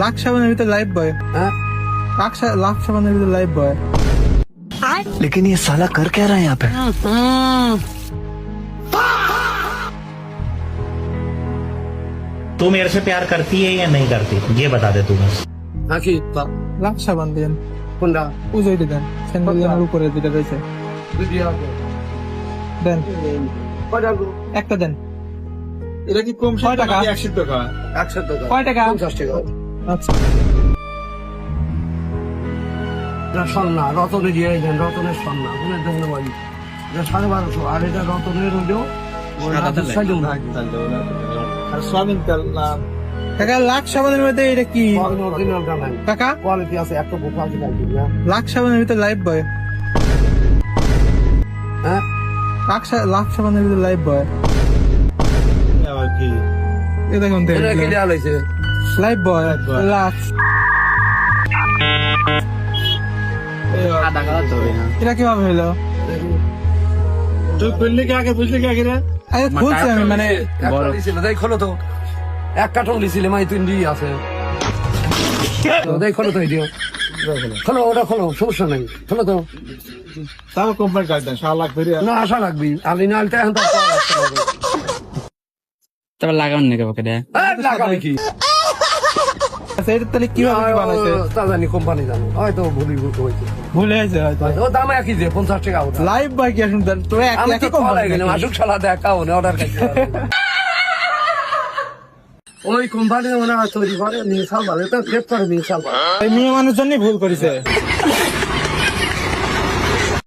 লাখ সাবানের ভিতরে লাইফ বয়। হ্যাঁ লাখ সাবানের ভিতরে লাইফ বয়। लेकिन ये साला कर क्या रहा है यहाँ पे? तू मेरे से प्यार करती है या नहीं करती ये बता दे तू बस। নাকি লাখ সাবান দেন, কোনটা পুজোইতে দেন, স্যান্ডেলের উপরে যেটা রয়েছে দেন, একটা দেন। এটা কি কম কয় টাকা? 100 টাকা। 100 টাকা কয় টাকা? 50 টাকা। আচ্ছা এটা সন্না রতনে দিয়ে দেন, রতনের সন্না আপনার ধন্যবাদ। এটা 1250 আর এটা রতনের হইলেও আর সোয়াবিন তেল না কাকা, লাখ সাবানের মধ্যে এটা কি কাকা? কোয়ালিটি আছে একটা বোকা আছে না। লাখ সাবানের ভিতরে লাইফ বয়। হ্যাঁ লাখ সাবানের ভিতরে লাইফ বয়। আবার কি এ দেখুন এটা কি দেওয়া হয়েছে? লাইফ বয় লাখ। এটা কিভাবে হলো? তুই খুললি কি আগে বুঝলি কি আগে রে? আরে খুলছি আমি, মানে একটা দিছিল, দেখ খোলো তো। এক কার্টন দিছিলে মাই তুই দিয়ে আছে। দেখ খোলো তো ভিডিও। খোলো ওটা খোলো, সমস্যা নাই। খোলো তো। তাও কোম্পানি কাজ দেন 7 লাখ ধরে। না আশা রাখবি। আমি না আনতে এখন তো তারপর লাগাবেন নাকি ওকে দেয়? লাগাবি কি? আচ্ছা, এটা তাহলে কিভাবে কি বানাইছে? তা জানি কোম্পানি জানো। হয়তো ভুলি হয়েছে। ভুলে গেছে হয়তো। ও দাম একই যে 50 টাকা ওটা। লাইভ বয় কি আসুন দেন তো আমি তো একই কল কোম্পানি গেলাম আসুক শালা দেখা ওনে অর্ডার করতে। ওই কোম্পানি মনে হয় তৈরি করে নিয়ে সাল ভালো তো ফেট করে নিয়ে সাল। এই মেয়ে মানুষ জন্যই ভুল করেছে।